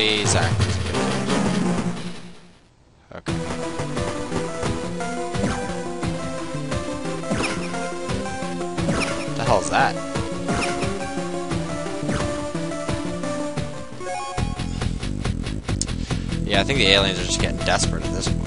Hopefully Zach doesn't get it. Okay. What the hell is that? Yeah, I think the aliens are just getting desperate at this point.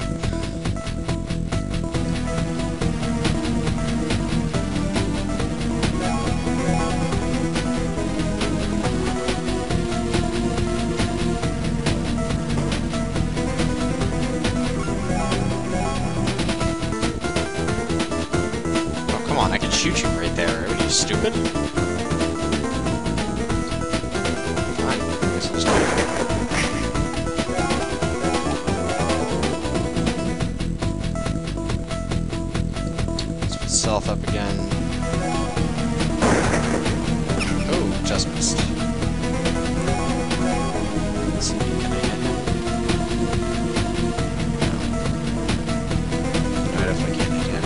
Come on, I can shoot you right there. Are you stupid? Fine. I guess I'll stop. Let's put stealth up again. Oh, just missed. Let's see, can I hit him? No, I definitely can't hit him.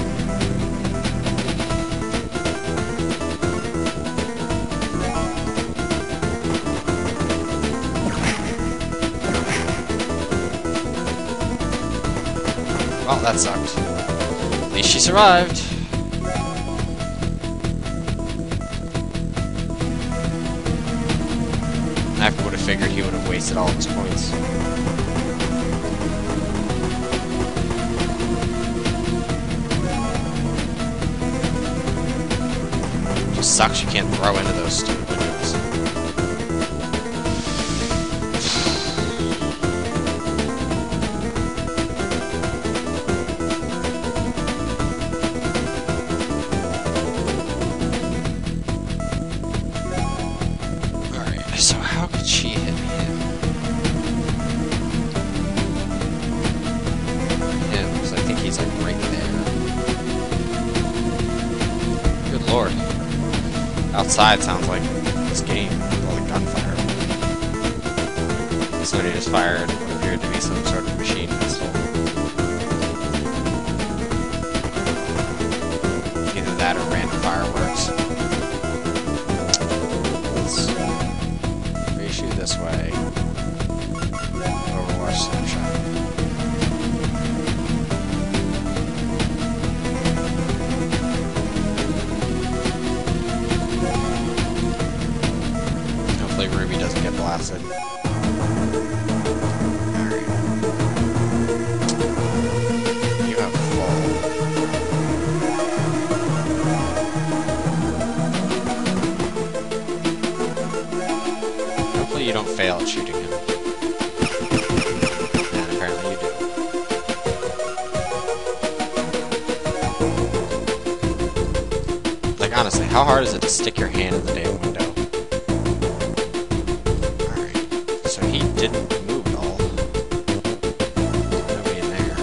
Well, that sucked. At least she survived. I would have figured he would have wasted all of his points. Just sucks you can't throw into those stupid windows. So how could she hit him? Him, because I think he's like right there. Good lord. Outside sounds like this game with all the gunfire. Somebody just fired what appeared to be some sort of machine pistol. Either that or random fireworks. Shoot this way. Overwatch snapshot. Hopefully Ruby doesn't get blasted. Alright. You have full. You don't fail at shooting him. And apparently you do. Like, honestly, how hard is it to stick your hand in the damn window? Alright. So he didn't move at all. Nobody in there.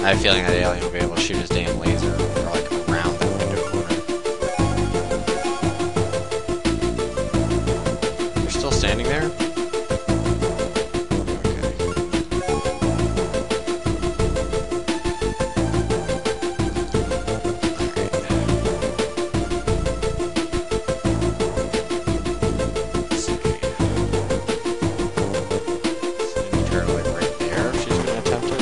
I have a feeling that alien will be able to shoot his damn laser like around that window corner. You're still standing there? Okay. Let's see. Turn like right there if she's gonna attempt it.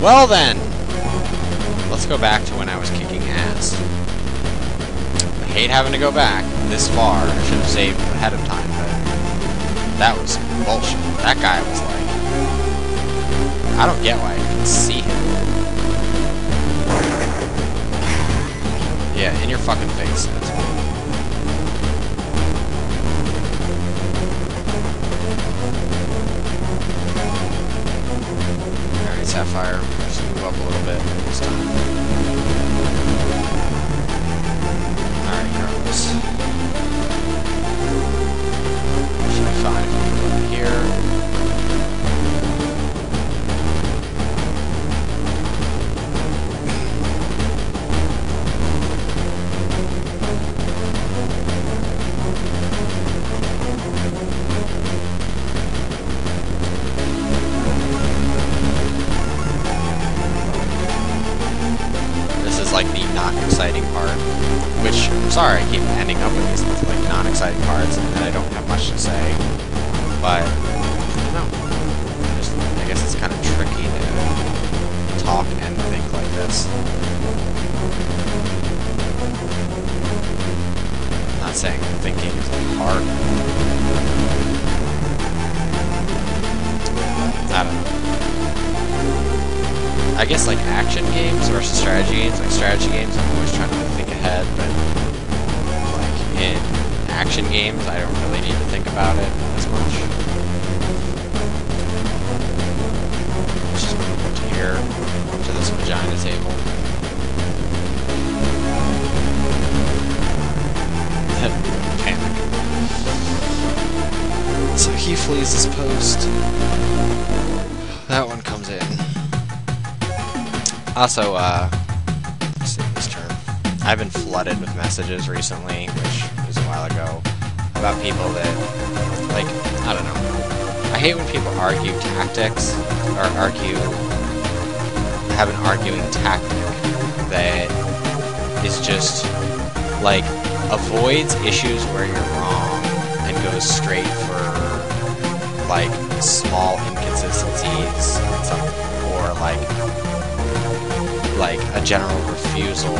Well then, let's go back to when I was kicking ass. I hate having to go back this far. I should have saved ahead of time, but that was bullshit. That guy was like, I don't get why I didn't see him. Yeah, in your fucking face. That's why. Alright, Sapphire. Just move up a little bit this time. Alright, girls. Should be fine. Over here. not exciting part, which, I'm sorry, I keep ending up with these, like, non-exciting parts, and then I don't have much to say, but, I don't know, I guess it's kind of tricky to talk and think like this. I'm not saying thinking is, like, hard. I don't know. I guess like action games versus strategy games. Like strategy games, I'm always trying to think ahead, but like in action games, I don't really need to think about it as much. Let's just move up to here, to this vagina table. Panic. So he flees his post. That one comes in. Also, let's see this term. I've been flooded with messages recently, which was a while ago, about people that, like, I don't know. I hate when people argue tactics, or have an arguing tactic that is just, like, avoids issues where you're wrong and goes straight for, like, small inconsistencies and something, or, like a general refusal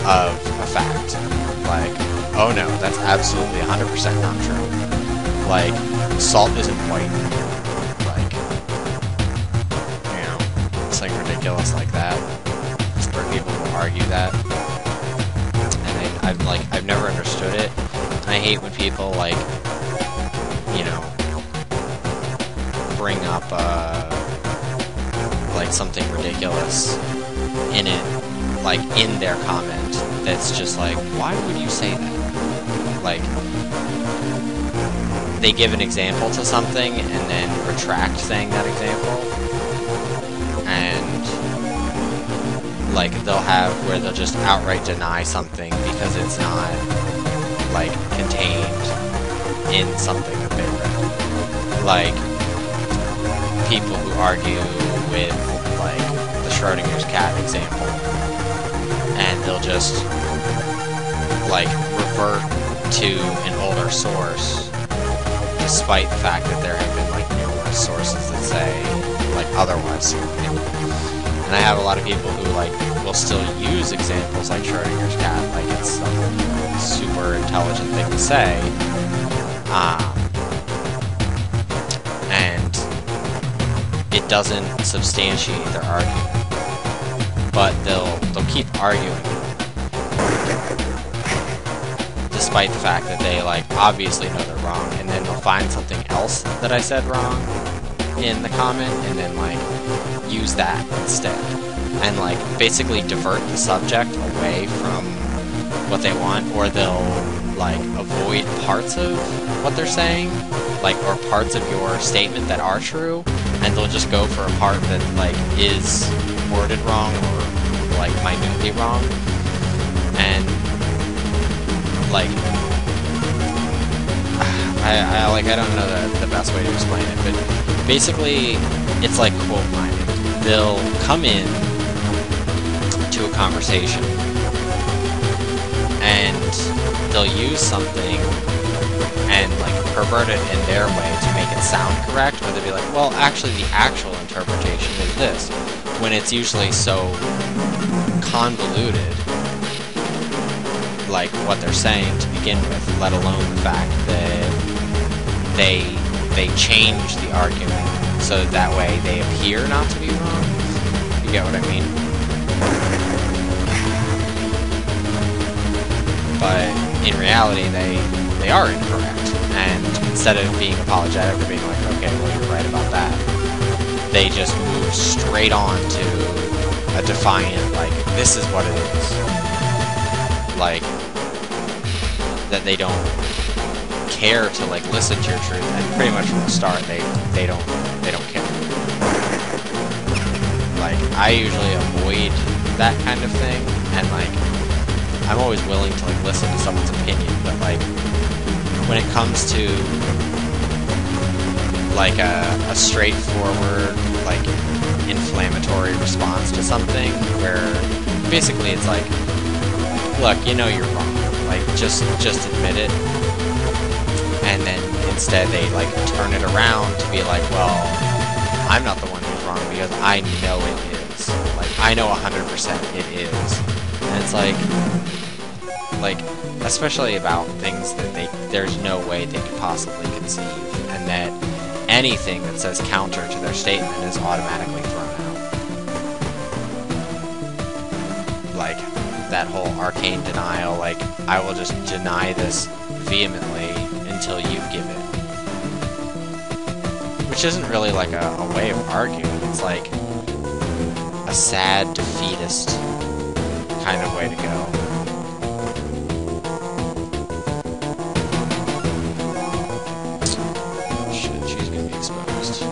of a fact. Like, oh no, that's absolutely 100% not true. Like, salt isn't white. Like, you know, it's like ridiculous like that. For people who argue that. And I've never understood it. And I hate when people, like, you know, bring up, like, something ridiculous in it, like, in their comment, that's just like, why would you say that? Like, they give an example to something and then retract saying that example, and, like, they'll have where they'll just outright deny something because it's not, like, contained in something that they read. Like, people who argue with, like, the Schrodinger's cat example, and they'll just, like, revert to an older source, despite the fact that there have been, like, numerous sources that say, like, otherwise. And I have a lot of people who, like, will still use examples like Schrodinger's cat, like it's some super intelligent thing to say, and it doesn't substantiate their argument, but they'll keep arguing despite the fact that they, like, obviously know they're wrong, and then they'll find something else that I said wrong in the comment, and then, like, use that instead, and, like, basically divert the subject away from what they want, or they'll, like, avoid parts of what they're saying, like, or parts of your statement that are true, and they'll just go for a part that, like, is worded wrong, or, like, minutely wrong, and, like, I don't know the best way to explain it, but basically, it's like quote mining. They'll come in to a conversation, and they'll use something and, like, pervert it in their way to make it sound correct, or they'll be like, well, actually, the actual interpretation is this, when it's usually so convoluted, like, what they're saying to begin with, let alone the fact that they change the argument so that way they appear not to be wrong. You get what I mean? But in reality, they are incorrect. And instead of being apologetic or being like, okay, well, you're right about that, they just move straight on to a defiant, like, this is what it is. Like, that they don't care to, like, listen to your truth, and pretty much from the start they don't care. Like, I usually avoid that kind of thing, and, like, I'm always willing to, like, listen to someone's opinion, but, like, when it comes to, like, a straightforward, like, inflammatory response to something where basically it's like, look, you know you're wrong. Like, just admit it. And then instead they, like, turn it around to be like, well, I'm not the one who's wrong because I know it is. Like, I know 100% it is. And it's like, especially about things that there's no way they could possibly conceive, and that anything that says counter to their statement is automatically thrown out. Like, that whole arcane denial, like, I will just deny this vehemently until you give it. Which isn't really like a way of arguing, it's like a sad, defeatist kind of way to go. Shit, she's gonna be exposed.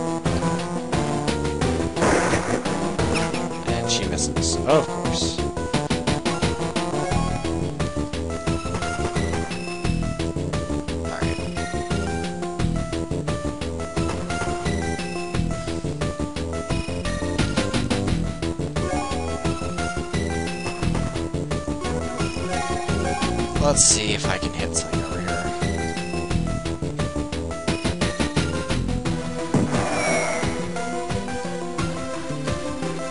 And she misses. Oh, of course. Let's see if I can hit something over here.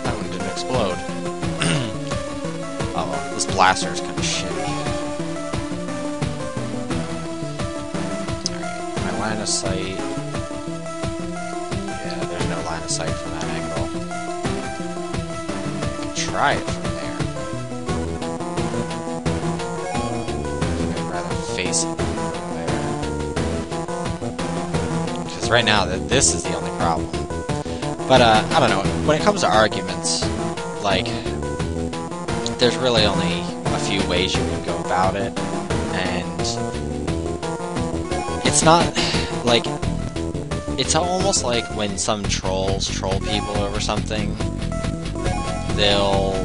That one didn't explode. Oh, this blaster is kind of shitty. Alright, my line of sight. Yeah, there's no line of sight from that angle. I can try it from face it there. Because right now, this is the only problem. But, I don't know. When it comes to arguments, like, there's really only a few ways you can go about it. And it's not, like, it's almost like when some trolls troll people over something, they'll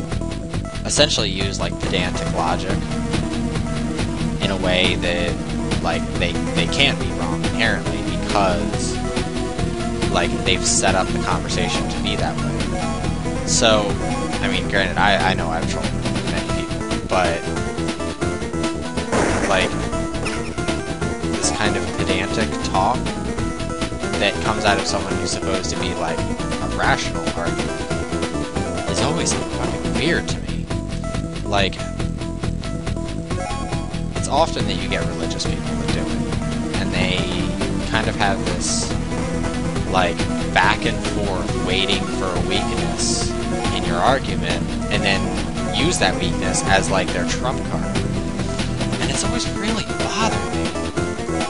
essentially use, like, pedantic logic in a way that, like, they can't be wrong inherently because, like, they've set up the conversation to be that way. So, I mean, granted, I know I've trolled many people, but, like, this kind of pedantic talk that comes out of someone who's supposed to be, like, a rational argument is always fucking weird to me. Like, often that you get religious people that do it, and they kind of have this, like, back and forth waiting for a weakness in your argument, and then use that weakness as, like, their trump card. And it's always really bothered me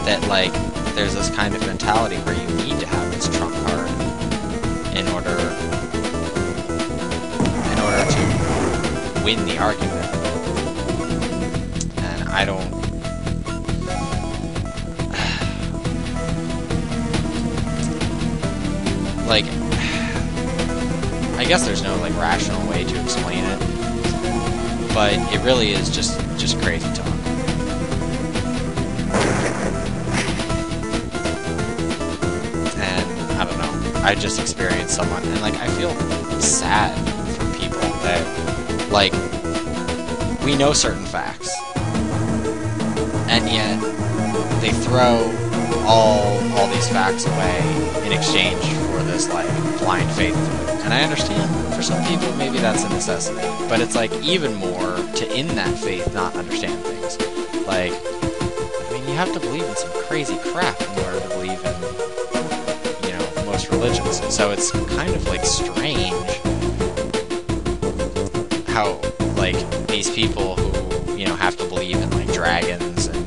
that, like, there's this kind of mentality where you need to have this trump card in order to win the argument. I don't... like, I guess there's no, like, rational way to explain it, but it really is just crazy talk. And, I don't know, I just experienced someone, and, like, I feel sad for people that, like, we know certain facts, and yet they throw all these facts away in exchange for this, like, blind faith to it. And I understand, for some people, maybe that's a necessity. But it's, like, even more to, in that faith, not understand things. Like, I mean, you have to believe in some crazy crap in order to believe in, you know, most religions. And so it's kind of, like, strange how, like, these people who, you know, have to believe in, like, dragons and,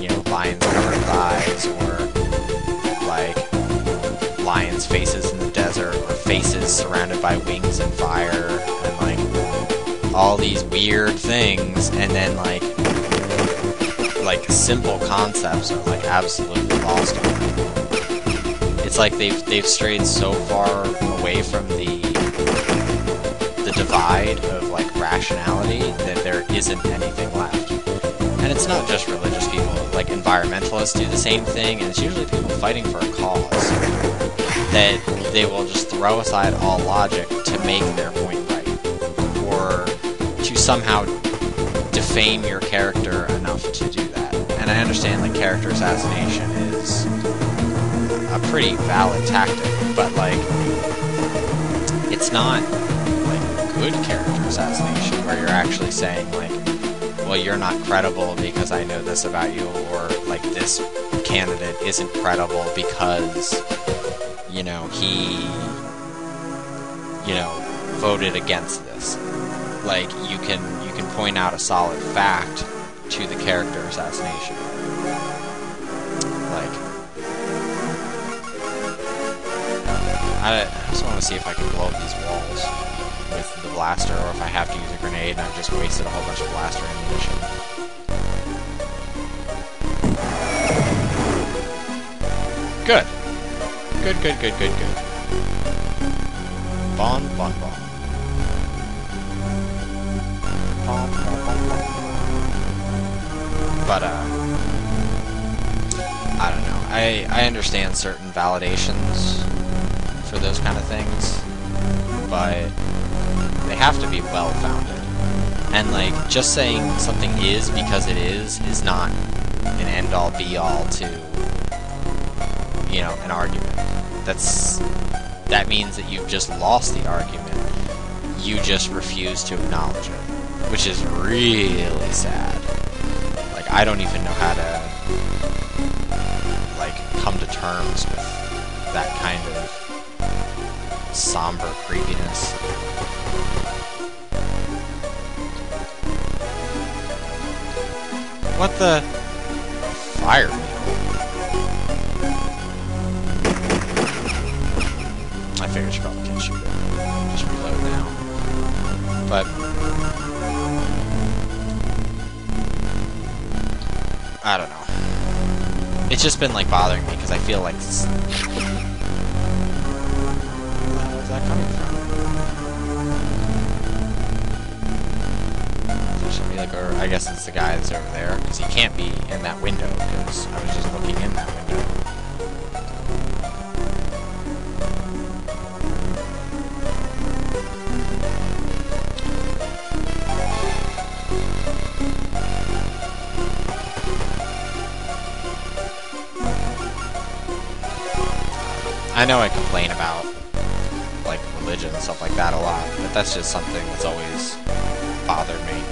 you know, lions covered with eyes, or, like, lions' faces in the desert, or faces surrounded by wings and fire, and, like, all these weird things, and then, like simple concepts are, like, absolutely lost on them. It's like they've strayed so far away from the divide of, like, rationality that there isn't anything left. And it's not just religious people. Like, environmentalists do the same thing, and it's usually people fighting for a cause that they will just throw aside all logic to make their point right, or to somehow defame your character enough to do that. And I understand, like, character assassination is a pretty valid tactic, but, like, it's not, like, good character assassination, where you're actually saying, like, well, you're not credible because I know this about you, or, like, this candidate isn't credible because, you know, he, you know, voted against this. Like, you can point out a solid fact to the character assassination. Like, I just want to see if I can blow up these walls with the blaster, or if I have to use a grenade and I've just wasted a whole bunch of blaster ammunition. Good. Good. Bon. But, I don't know. I understand certain validations for those kind of things, but they have to be well-founded. And, like, just saying something is because it is not an end-all, be-all to, you know, an argument. That means that you've just lost the argument. You just refuse to acknowledge it, which is really sad. Like, I don't even know how to, like, come to terms with that kind of somber creepiness. What the? Fire needle. I figured you probably can't shoot it. Just reload now. But I don't know. It's just been, like, bothering me because I feel like where's that coming from? There should be, like, or I guess it's the guy that's over there, because he can't be in that window because I was just looking in that window. I know I complain about, like, religion and stuff like that a lot, but that's just something that's always bothered me.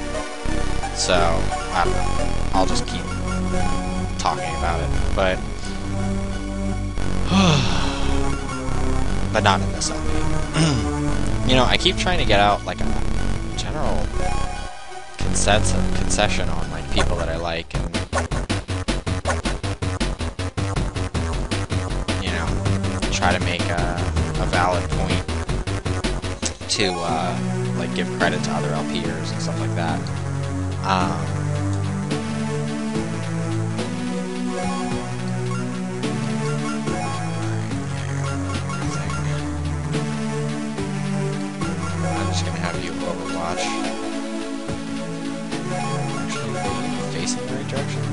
So, I don't know. I'll just keep talking about it, but but not in this LP. You know, I keep trying to get out, like, a general concession on, like, people that I like, and try to make a valid point to, like, give credit to other LPers and stuff like that. I'm just gonna have you overwatch. Actually, facing the right direction.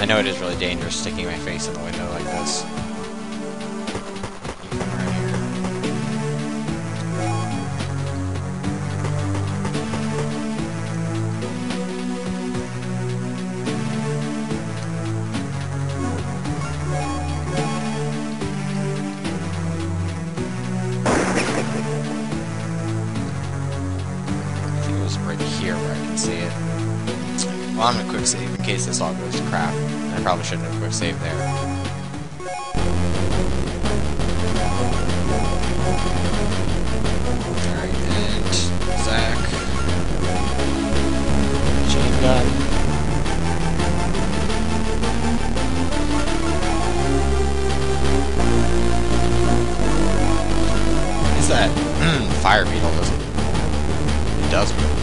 I know it is really dangerous sticking my face in the window like this. You come right here. I think it was right here where I can see it. Well, I'm gonna quick save in case this all goes to crap. I probably shouldn't have quick saved there. Alright, and Zach. Chain gun. What is that? Fire beetle doesn't. It does move.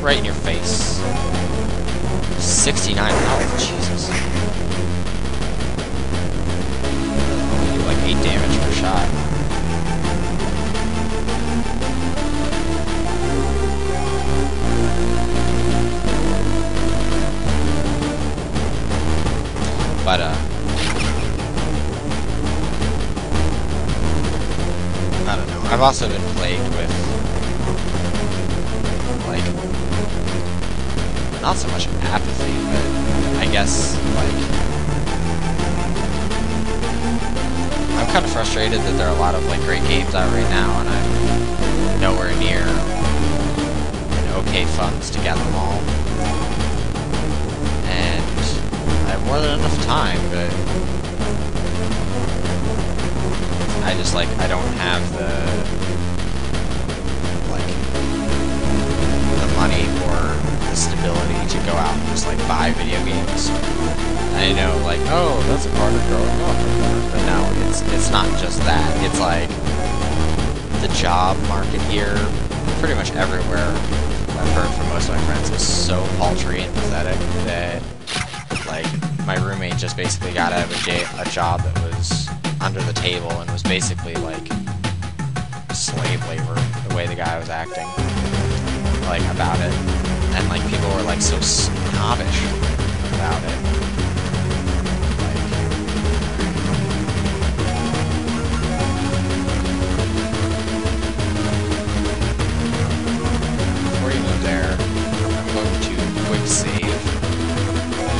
Right in your face. 69 health, Jesus. I've also been plagued with, like, not so much apathy, but I guess, like, I'm kind of frustrated that there are a lot of, like, great games out right now, and I'm nowhere near okay funds to get them all. And I have more than enough time, but I just, like, I don't have the, like, the money or the stability to go out and just, like, buy video games. I know, like, oh, that's a part of growing up, but no, it's not just that. It's like the job market here, pretty much everywhere, I've heard from most of my friends, is so paltry and pathetic that, like, my roommate just basically got out of a job that was under the table and was basically like slave labor, the way the guy was acting, like, about it, and like people were like so snobbish about it. Before you move there, I'm going to quick save.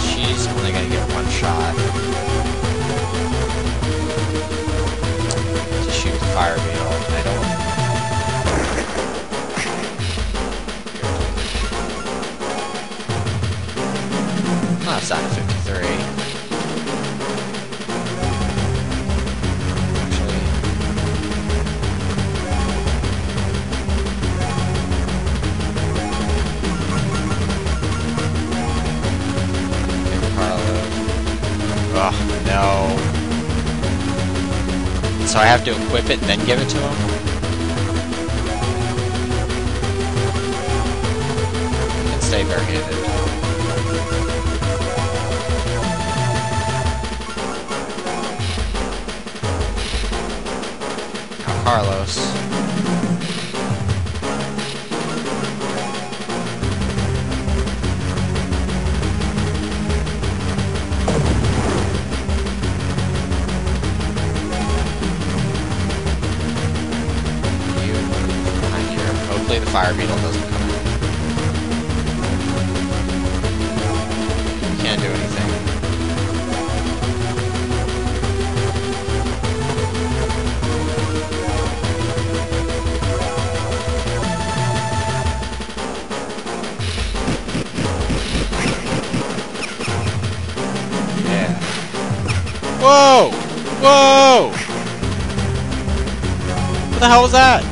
She's only going to get one shot to shoot the fire beetle. I don't... Oh, it's down to 53. Actually... Oh, no. So I have to equip it and then give it to him? You can stay barehanded. Now, Carlos. Hopefully the fire beetle doesn't come in. You can't do anything. Yeah. Whoa! Whoa! What the hell was that?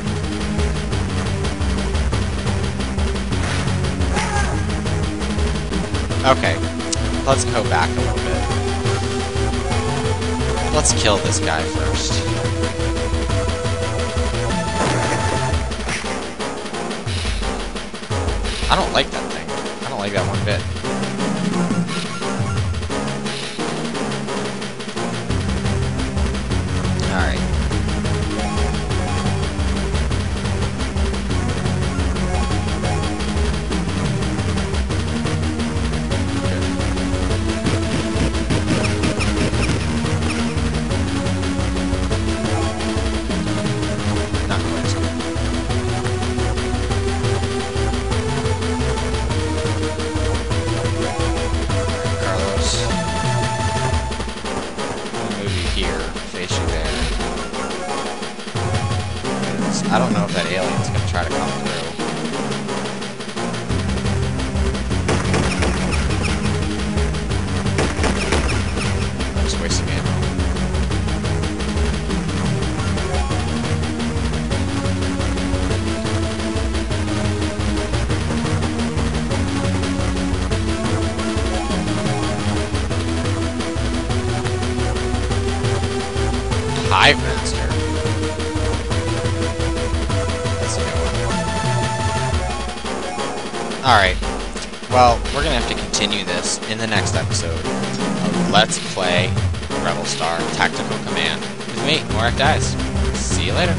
Okay, let's go back a little bit. Let's kill this guy first. I don't like that thing. I don't like that one bit. Alright. I don't know if that alien's gonna try to come through. I'm just wasting ammo. Hive Master. Alright, well, we're gonna have to continue this in the next episode of Let's Play Rebelstar Tactical Command with me, Morak Dies. See you later.